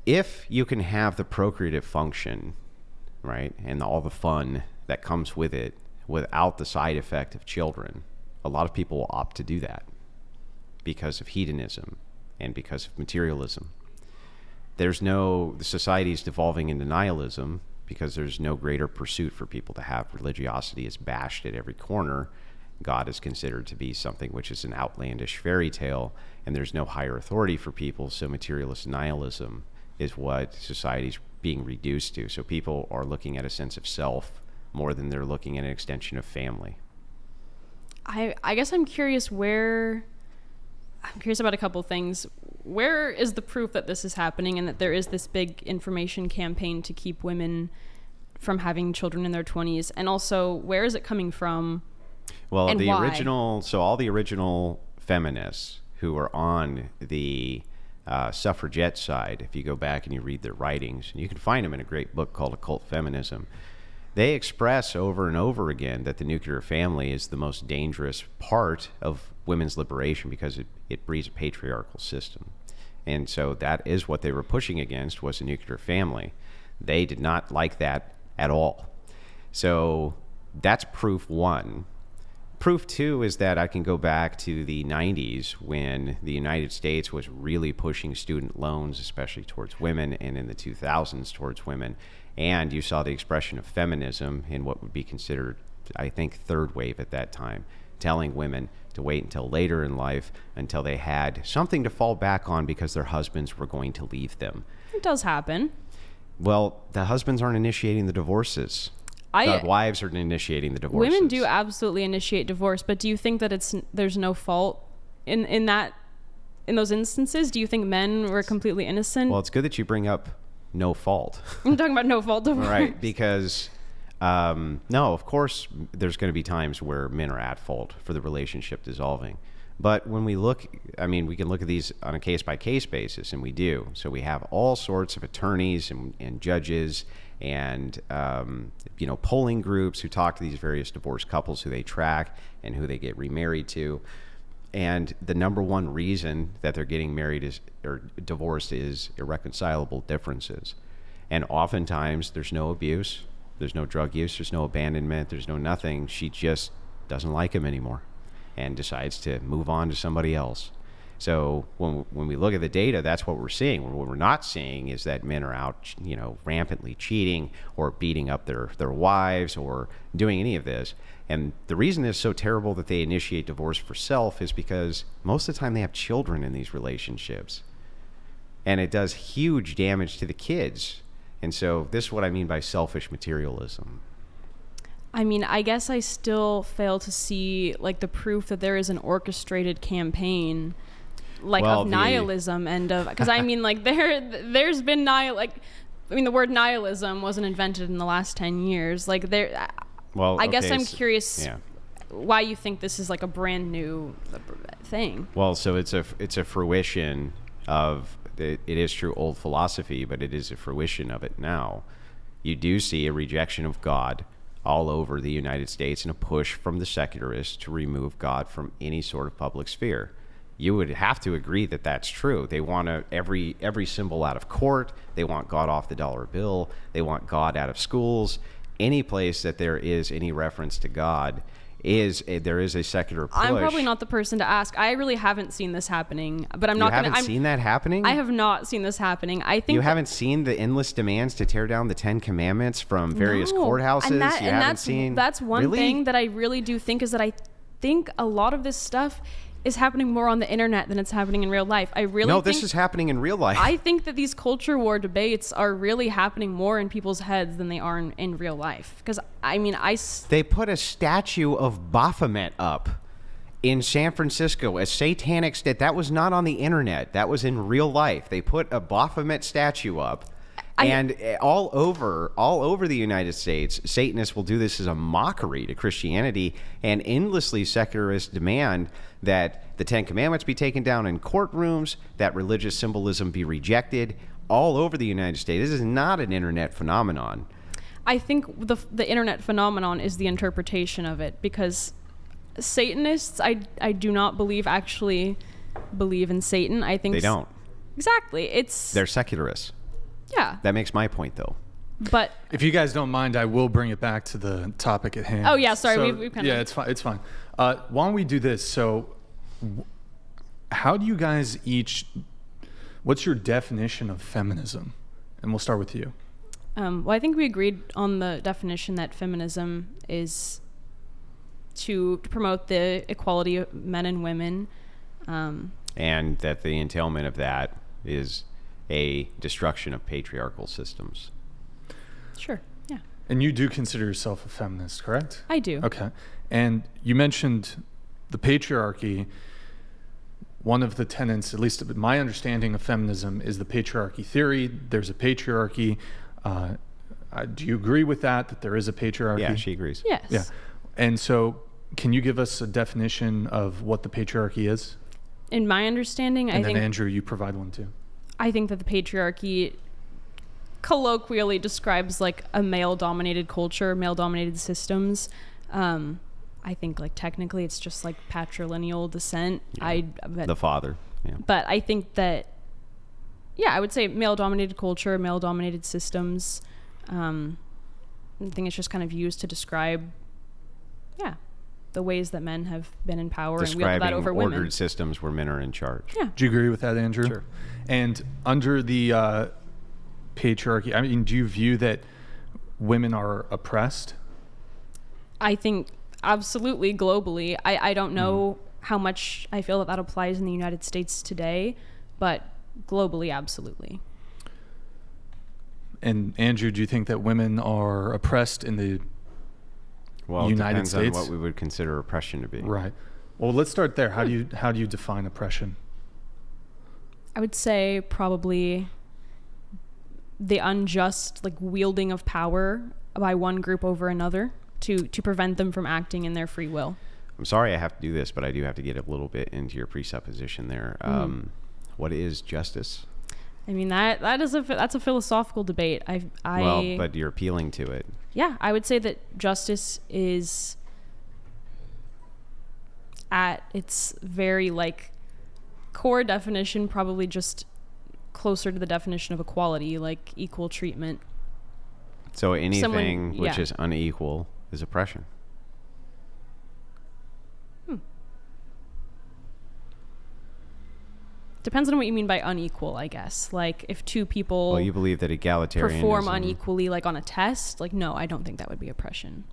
if you can have the procreative function, right, and all the fun that comes with it without the side effect of children, a lot of people will opt to do that because of hedonism and because of materialism. The society's devolving into nihilism because there's no greater pursuit for people to have. Religiosity is bashed at every corner. God is considered to be something which is an outlandish fairy tale, and there's no higher authority for people, so materialist nihilism is what society's being reduced to. So people are looking at a sense of self more than they're looking at an extension of family. I guess I'm curious about a couple things. Where is the proof that this is happening and that there is this big information campaign to keep women from having children in their 20s? And also, where is it coming from? Well, and why? All the original feminists who are on the suffragette side, if you go back and you read their writings, and you can find them in a great book called Occult Feminism, they express over and over again that the nuclear family is the most dangerous part of women's liberation because it breeds a patriarchal system. And so that is what they were pushing against, was a nuclear family. They did not like that at all. So that's proof one. Proof two is that I can go back to the 90s when the United States was really pushing student loans, especially towards women, and in the 2000s towards women. And you saw the expression of feminism in what would be considered, I think, third wave at that time, telling women to wait until later in life until they had something to fall back on because their husbands were going to leave them. It does happen. Well, the husbands aren't initiating the divorces. The wives are initiating the divorces. Women do absolutely initiate divorce, but do you think that there's no fault in those instances? Do you think men were completely innocent? Well, it's good that you bring up no fault. I'm talking about no fault divorce. Right, because no, of course there's going to be times where men are at fault for the relationship dissolving. But when we look, we can look at these on a case-by-case basis, and we do. So we have all sorts of attorneys and judges and polling groups who talk to these various divorced couples who they track and who they get remarried to. And the number one reason that they're getting married or divorced is irreconcilable differences. And oftentimes there's no abuse, there's no drug use, there's no abandonment, there's no nothing. She just doesn't like him anymore and decides to move on to somebody else. So when we look at the data, that's what we're seeing. What we're not seeing is that men are out, rampantly cheating or beating up their wives or doing any of this. And the reason it's so terrible that they initiate divorce for self is because most of the time they have children in these relationships. And it does huge damage to the kids. And so this is what I mean by selfish materialism. I guess I still fail to see the proof that there is an orchestrated campaign of nihilism and of, because there's been the word nihilism wasn't invented in the last 10 years. I guess I'm curious why you think this is a brand new thing. Well, so it's a fruition of it is true old philosophy, but it is a fruition of it now. You do see a rejection of God all over the United States and a push from the secularists to remove God from any sort of public sphere. You would have to agree that that's true. They want every symbol out of court. They want God off the dollar bill. They want God out of schools. Any place that there is any reference to God there is a secular push. I'm probably not the person to ask. I really haven't seen this happening, but I'm not going to. You haven't seen that happening? I have not seen this happening. I think you haven't seen the endless demands to tear down the 10 Commandments from various courthouses. That's one thing that I really do think is that I think a lot of this stuff is happening more on the internet than it's happening in real life. This is happening in real life. I think that these culture war debates are really happening more in people's heads than they are in real life. Because they put a statue of Baphomet up in San Francisco, a satanic state. That was not on the internet. That was in real life. They put a Baphomet statue up. And all over the United States, Satanists will do this as a mockery to Christianity and endlessly secularists demand that the 10 Commandments be taken down in courtrooms, that religious symbolism be rejected all over the United States. This is not an internet phenomenon. I think the internet phenomenon is the interpretation of it, because Satanists, I do not believe actually believe in Satan. I think they don't. Exactly. They're secularists. Yeah. That makes my point, though. But if you guys don't mind, I will bring it back to the topic at hand. Oh yeah, sorry. So, we've kind of... Yeah, it's fine. It's fine. Why don't we do this? So, how do you guys each? What's your definition of feminism? And we'll start with you. Well, I think we agreed on the definition that feminism is to promote the equality of men and women. And that the entailment of that is a destruction of patriarchal systems. Sure, yeah. And you do consider yourself a feminist, correct? I do. Okay. And you mentioned the patriarchy. One of the tenets, at least my understanding of feminism, is the patriarchy theory. There's a patriarchy. Do you agree with that there is a patriarchy? Yeah, she agrees. Yes. Yeah. And so can you give us a definition of what the patriarchy is? In my understanding, and I then think... Andrew, you provide one too. I think that the patriarchy colloquially describes like a male-dominated culture, male-dominated systems. I think like technically it's just like patrilineal descent. Yeah. The father. Yeah. But I think that, yeah, I would say male-dominated culture, male-dominated systems. I think it's just kind of used to describe, yeah, the ways that men have been in power and wielded that over women. Describing ordered systems where men are in charge. Yeah. Do you agree with that, Andrew? Sure. And under the patriarchy, I mean, do you view that women are oppressed? I think absolutely globally. I don't know how much I feel that applies in the United States today, but globally, absolutely. And Andrew, do you think that women are oppressed in the United States? It depends on what we would consider oppression to be. Right. Well, let's start there. How do you define oppression? I would say probably the unjust like wielding of power by one group over another to prevent them from acting in their free will. I'm sorry I have to do this, but I do have to get a little bit into your presupposition there. What is justice? I mean that's a philosophical debate. Well, but you're appealing to it. Yeah, I would say that justice is at its very like core definition probably just closer to the definition of equality, like equal treatment. So anything which is unequal is oppression. Depends on what you mean by unequal, I guess. Like if two people you believe that egalitarianism perform unequally, like on a test, like no, I don't think that would be oppression.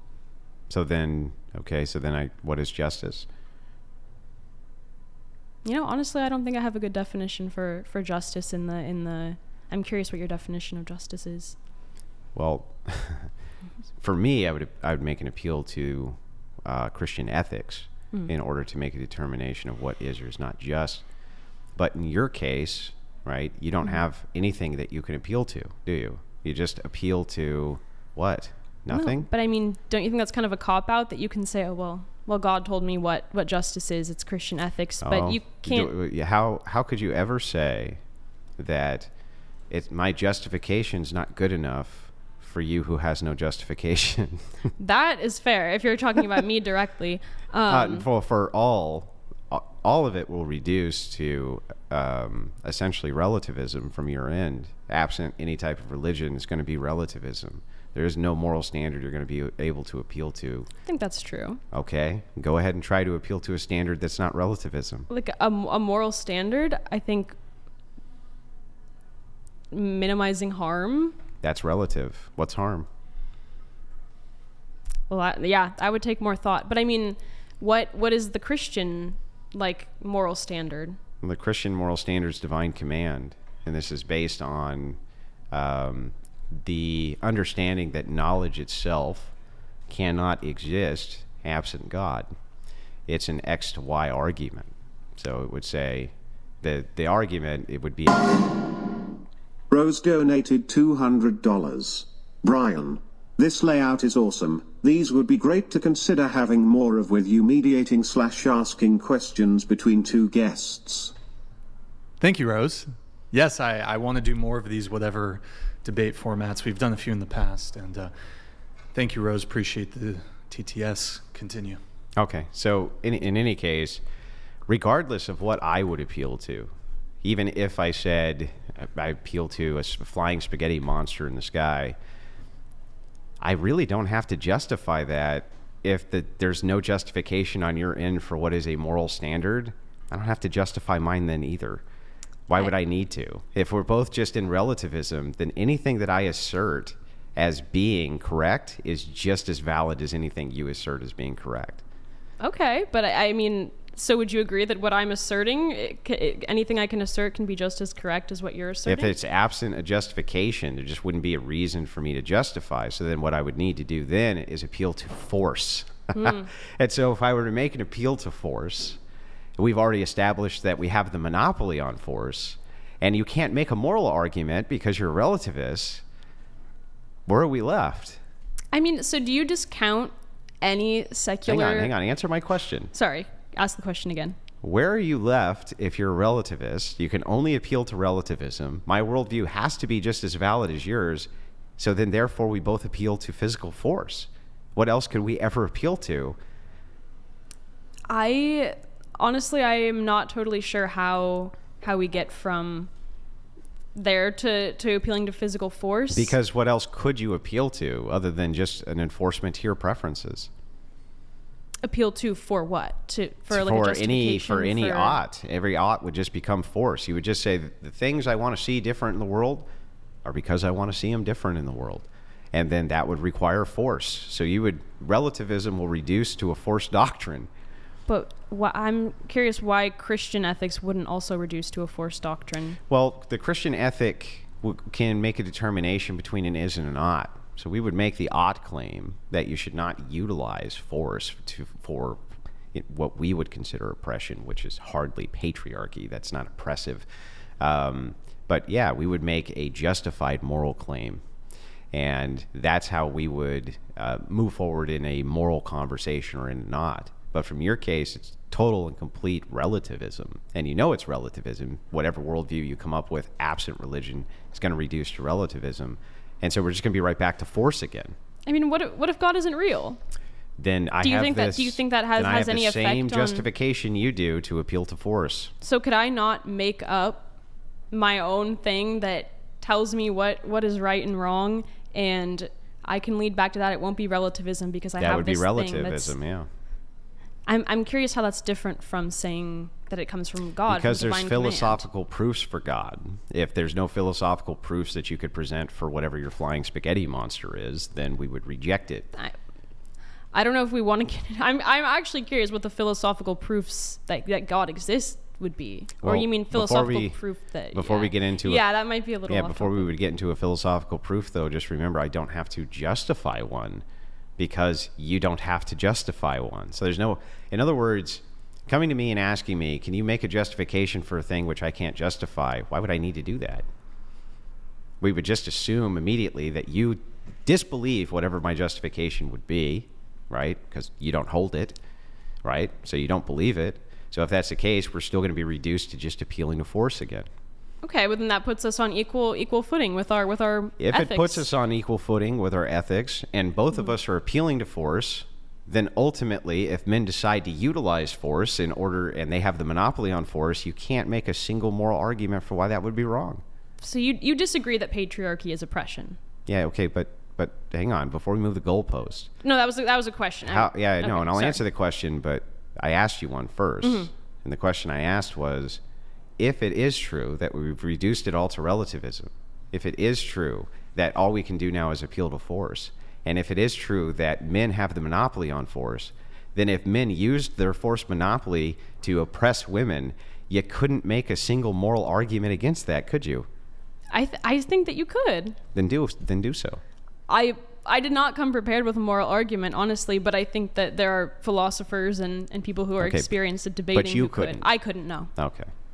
So then, what is justice? You know, honestly, I don't think I have a good definition for justice in the I'm curious what your definition of justice is. Well, for me, I would make an appeal to Christian ethics in order to make a determination of what is or is not just. But in your case, right, you don't have anything that you can appeal to, do you? You just appeal to what? Nothing? No, but I mean, don't you think that's kind of a cop-out that you can say, oh, well, God told me what justice is. It's Christian ethics. But you can't... How could you ever say that my justification's not good enough for you who has no justification? That is fair, if you're talking about me directly. For all of it will reduce to essentially relativism from your end. Absent any type of religion, it's going to be relativism. There is no moral standard you're going to be able to appeal to. I think that's true. Okay, go ahead and try to appeal to a standard that's not relativism. Like a moral standard, I think minimizing harm. That's relative. What's harm? Well, I would take more thought. But I mean, what is the Christian like moral standard? The Christian moral standard is divine command, and this is based on the understanding that knowledge itself cannot exist absent God. It's an X to Y argument. So it would say that the argument, it would be... Rose donated $200. Brian, this layout is awesome. These would be great to consider having more of with you mediating/asking questions between two guests. Thank you, Rose. Yes, I want to do more of these whatever debate formats. We've done a few in the past. And thank you, Rose. Appreciate the TTS. Continue. Okay. So in any case, regardless of what I would appeal to, even if I said I appeal to a flying spaghetti monster in the sky, I really don't have to justify that if there's no justification on your end for what is a moral standard. I don't have to justify mine then either. Why would I need to? If we're both just in relativism, then anything that I assert as being correct is just as valid as anything you assert as being correct. Okay, but I mean, so would you agree that what I'm asserting, anything I can assert can be just as correct as what you're asserting? If it's absent a justification, there just wouldn't be a reason for me to justify. So then what I would need to do then is appeal to force. And so if I were to make an appeal to force, we've already established that we have the monopoly on force, and you can't make a moral argument because you're a relativist. Where are we left? I mean, so do you discount any secular... Hang on. Answer my question. Sorry. Ask the question again. Where are you left if you're a relativist? You can only appeal to relativism. My worldview has to be just as valid as yours. So then, therefore, we both appeal to physical force. What else could we ever appeal to? Honestly, I am not totally sure how we get from there to appealing to physical force. Because what else could you appeal to other than just an enforcement to your preferences? Appeal to for what? For like a justification for any ought. Every ought would just become force. You would just say the things I want to see different in the world are because I want to see them different in the world. And then that would require force. So relativism will reduce to a force doctrine. But I'm curious why Christian ethics wouldn't also reduce to a force doctrine. Well, the Christian ethic can make a determination between an is and an ought. So we would make the ought claim that you should not utilize force for what we would consider oppression, which is hardly patriarchy. That's not oppressive. But yeah, we would make a justified moral claim. And that's how we would move forward in a moral conversation or in a not. But from your case, it's total and complete relativism. And you know it's relativism. Whatever worldview you come up with, absent religion, is going to reduce to relativism. And so we're just going to be right back to force again. I mean, what if God isn't real? Then do you think that has any effect on... same justification you do to appeal to force. So could I not make up my own thing that tells me what is right and wrong, and I can lead back to that? It won't be relativism because I have this thing. That would be relativism, yeah. I'm curious how that's different from saying that it comes from God. Because from there's philosophical proofs for God. If there's no philosophical proofs that you could present for whatever your flying spaghetti monster is, then we would reject it. I don't know if we want to get... I'm actually curious what the philosophical proofs that God exists would be. Well, or you mean philosophical proof that... Before we get into... that might be a little... Yeah, before we would get into a philosophical proof, though, just remember, I don't have to justify one because you don't have to justify one. So there's no... In other words, coming to me and asking me, can you make a justification for a thing which I can't justify? Why would I need to do that? We would just assume immediately that you disbelieve whatever my justification would be, right? Because you don't hold it, right? So you don't believe it. So if that's the case, we're still going to be reduced to just appealing to force again. Okay, but then that puts us on equal footing with our If ethics. It puts us on equal footing with our ethics, and both of us are appealing to force, then ultimately, if men decide to utilize force in order, and they have the monopoly on force, you can't make a single moral argument for why that would be wrong. So you disagree that patriarchy is oppression? Yeah, okay, but hang on, before we move the goalpost. No, that was a question. And I'll answer the question, but I asked you one first. And the question I asked was, if it is true that we've reduced it all to relativism, if it is true that all we can do now is appeal to force, and if it is true that men have the monopoly on force, then if men used their force monopoly to oppress women, you couldn't make a single moral argument against that, could you? I think that you could. Then do so. I did not come prepared with a moral argument, honestly, but I think that there are philosophers and people who are experienced at debating. But you couldn't. I couldn't, no. Okay.